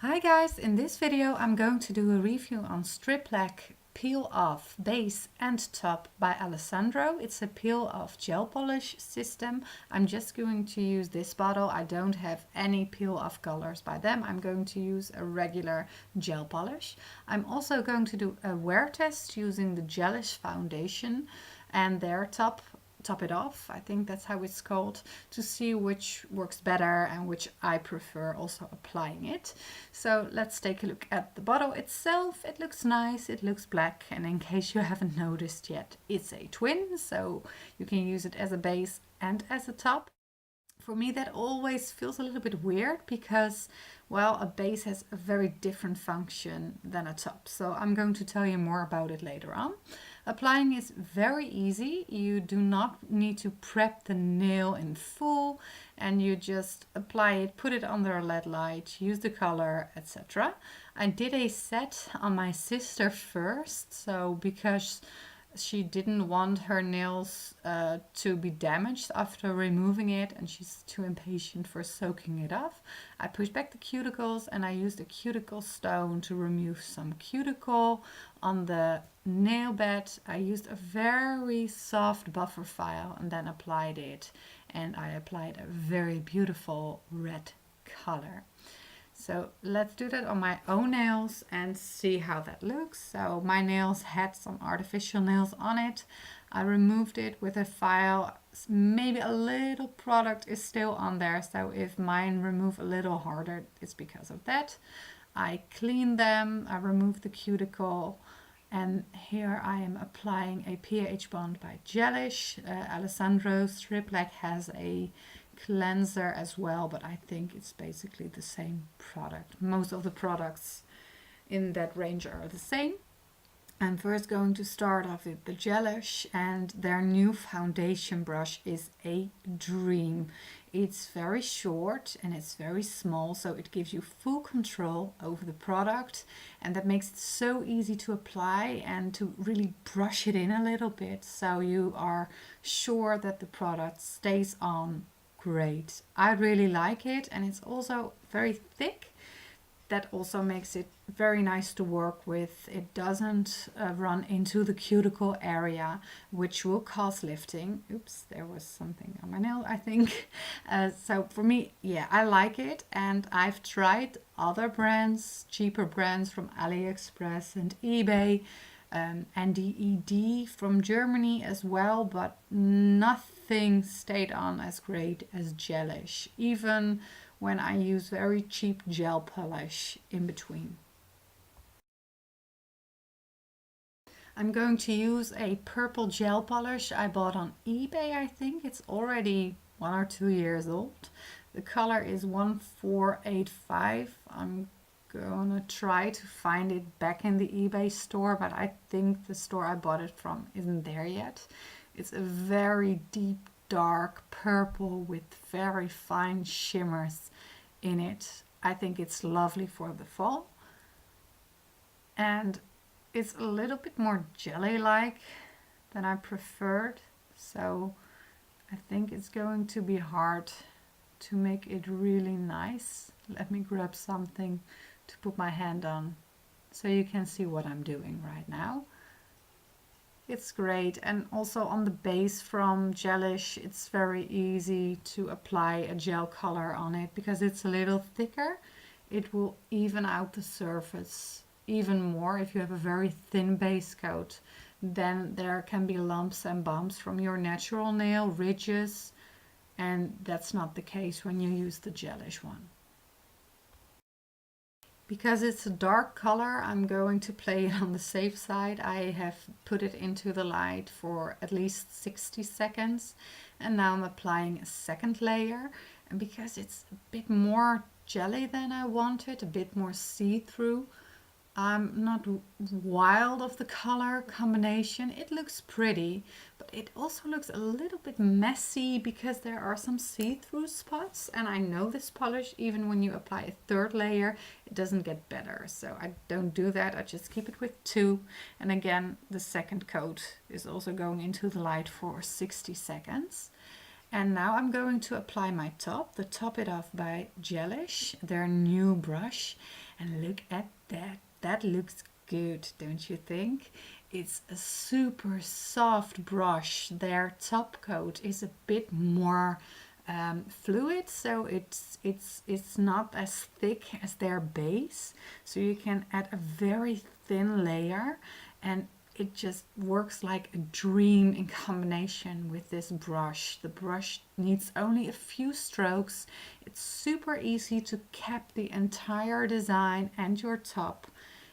Hi guys, in this video I'm going to do a review on Striplac Peel Off Base and Top by Allessandro. It's a peel off gel polish system. I'm just going to use this bottle. I don't have any peel off colors by them. I'm going to use a regular gel polish. I'm also going to do a wear test using the Gelish foundation and their top it off, I think that's how it's called, to see which works better and which I prefer also applying it. So let's take a look at the bottle itself. It looks nice, it looks black, and in case you haven't noticed yet, it's a twin, so you can use it as a base and as a top. For me that always feels a little bit weird because, well, a base has a very different function than a top. So I'm going to tell you more about it later on. Applying is very easy. You do not need to prep the nail in full, and you just apply it, put it under a LED light, use the color, etc. I did a set on my sister first, so because she didn't want her nails to be damaged after removing it, and she's too impatient for soaking it off. I pushed back the cuticles and I used a cuticle stone to remove some cuticle on the nail bed. I used a very soft buffer file and then applied it, and I applied a very beautiful red color. So let's do that on my own nails and see how that looks. So my nails had some artificial nails on it. I removed it with a file. Maybe a little product is still on there, so if mine remove a little harder, it's because of that. I cleaned them, I removed the cuticle, and here I am applying a pH bond by Gelish. Allessandro Striplac has a cleanser as well, but I think it's basically the same product. Most of the products in that range are the same. I'm first going to start off with the Gelish, and their new foundation brush is a dream. It's very short and it's very small, so it gives you full control over the product, and that makes it so easy to apply and to really brush it in a little bit, so you are sure that the product stays on great. I really like it, and it's also very thick. That also makes it very nice to work with. It doesn't run into the cuticle area, which will cause lifting. Oops, there was something on my nail, I think. So for me, yeah, I like it, and I've tried other brands, cheaper brands from AliExpress and eBay, and DED from Germany as well, but nothing stayed on as great as Gelish, even when I use very cheap gel polish in between. I'm going to use a purple gel polish I bought on eBay. I think it's already 1 or 2 years old. The color is 1485. I'm gonna try to find it back in the eBay store, but I think the store I bought it from isn't there yet. It's a very deep dark purple with very fine shimmers in it. I think it's lovely for the fall, and it's a little bit more jelly-like than I preferred, so I think it's going to be hard to make it really nice. Let me grab something to put my hand on so you can see what I'm doing right now. It's great, and also on the base from Gelish, it's very easy to apply a gel color on it because it's a little thicker. It will even out the surface even more. If you have a very thin base coat, then there can be lumps and bumps from your natural nail, ridges, and that's not the case when you use the Gelish one. Because it's a dark color, I'm going to play it on the safe side. I have put it into the light for at least 60 seconds, and now I'm applying a second layer. And because it's a bit more jelly than I wanted, a bit more see-through, I'm not wild of the color combination. It looks pretty, but it also looks a little bit messy because there are some see-through spots, and I know this polish, even when you apply a third layer, it doesn't get better. So I don't do that. I just keep it with 2. And again, the second coat is also going into the light for 60 seconds. And now I'm going to apply my top, the Top It Off by Gelish, their new brush. And look at that. That looks good, don't you think? It's a super soft brush. Their top coat is a bit more fluid, so it's not as thick as their base. So you can add a very thin layer, and it just works like a dream in combination with this brush. The brush needs only a few strokes. It's super easy to cap the entire design and your top.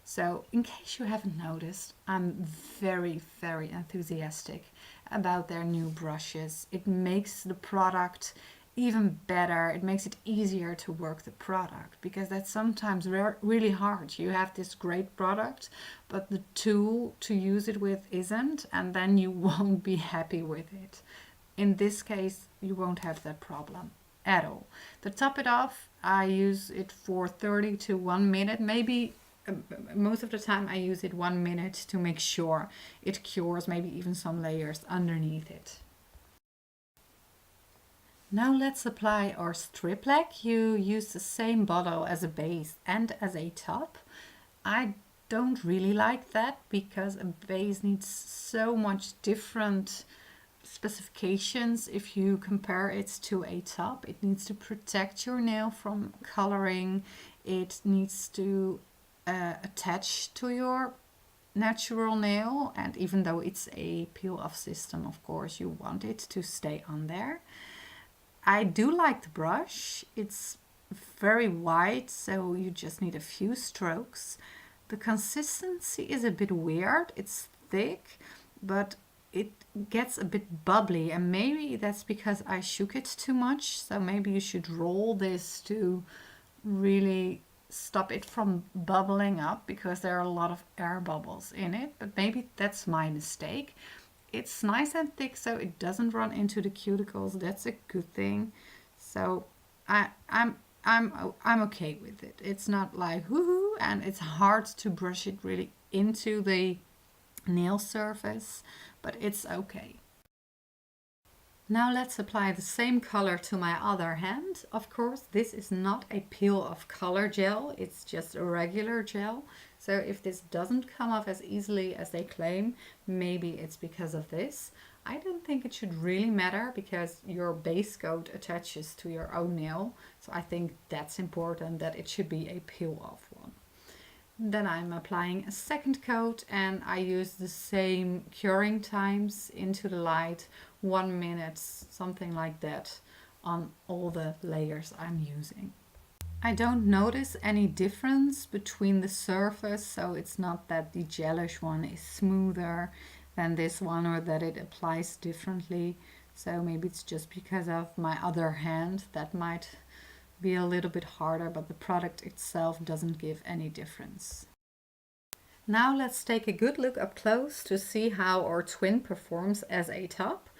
So in case you haven't noticed, I'm very, very enthusiastic about their new brushes. It makes the product even better. It makes it easier to work the product, because that's sometimes really hard. You have this great product, but the tool to use it with isn't, and then you won't be happy with it. In this case, you won't have that problem at all. To top it off, I use it for 30 to 1 minute, maybe most of the time I use it 1 minute to make sure it cures maybe even some layers underneath it. Now let's apply our Striplac. You use the same bottle as a base and as a top. I don't really like that, because a base needs so much different specifications if you compare it to a top. It needs to protect your nail from coloring. It needs to attach to your natural nail, and even though it's a peel off system, of course you want it to stay on there. I do like the brush. It's very wide, so you just need a few strokes. The consistency is a bit weird. It's thick, but it gets a bit bubbly, and maybe that's because I shook it too much. So maybe you should roll this to really stop it from bubbling up, because there are a lot of air bubbles in it, but maybe that's my mistake. It's nice and thick, so it doesn't run into the cuticles. That's a good thing. So I'm okay with it. It's not like woohoo, and it's hard to brush it really into the nail surface, but it's okay. Now let's apply the same color to my other hand. Of course, this is not a peel of color gel, it's just a regular gel. So if this doesn't come off as easily as they claim, maybe it's because of this. I don't think it should really matter, because your base coat attaches to your own nail. So I think that's important, that it should be a peel off one. Then I'm applying a second coat, and I use the same curing times into the light, 1 minute, something like that, on all the layers I'm using. I don't notice any difference between the surface, so it's not that the Gelish one is smoother than this one, or that it applies differently. So maybe it's just because of my other hand that might be a little bit harder, but the product itself doesn't give any difference. Now let's take a good look up close to see how our twin performs as a top.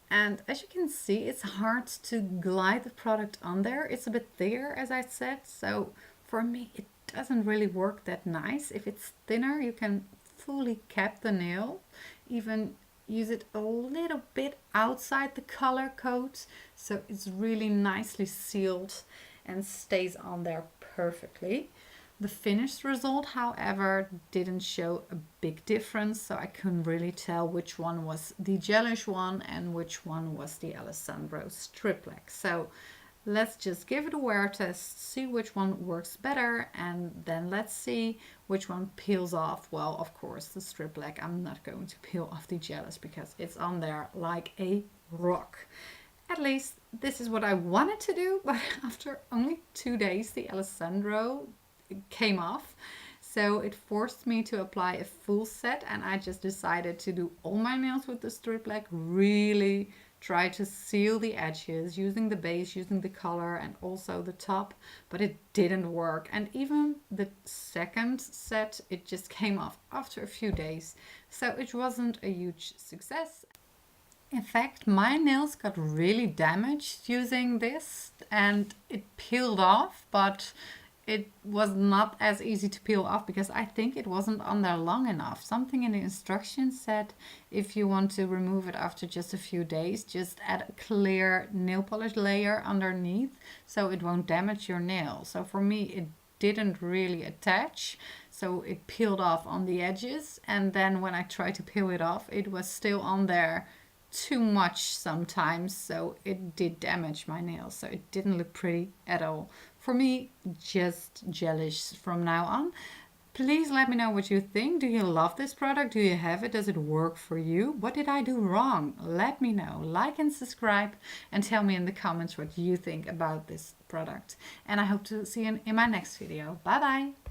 And as you can see, it's hard to glide the product on there. It's a bit thicker, as I said, so for me it doesn't really work that nice. If it's thinner, you can fully cap the nail, even use it a little bit outside the color coat, so it's really nicely sealed and stays on there perfectly. The finished result, however, didn't show a big difference, so I couldn't really tell which one was the Gelish one and which one was the Allessandro Striplac. So let's just give it a wear test, see which one works better, and then let's see which one peels off. Well, of course, the Striplac, I'm not going to peel off the Gelish because it's on there like a rock. At least this is what I wanted to do, but after only 2 days, the Allessandro came off. So it forced me to apply a full set, and I just decided to do all my nails with the Striplac, really try to seal the edges using the base, using the color, and also the top, but it didn't work. And even the second set, it just came off after a few days. So it wasn't a huge success. In fact, my nails got really damaged using this, and it peeled off, but it was not as easy to peel off because I think it wasn't on there long enough. Something in the instructions said if you want to remove it after just a few days, just add a clear nail polish layer underneath so it won't damage your nail. So for me, it didn't really attach, so it peeled off on the edges, and then when I tried to peel it off, it was still on there too much sometimes, so it did damage my nails, so it didn't look pretty at all. For me, just Gelish from now on. Please let me know what you think. Do you love this product? Do you have it? Does it work for you? What did I do wrong? Let me know. Like and subscribe, and tell me in the comments what you think about this product. And I hope to see you in my next video. Bye bye.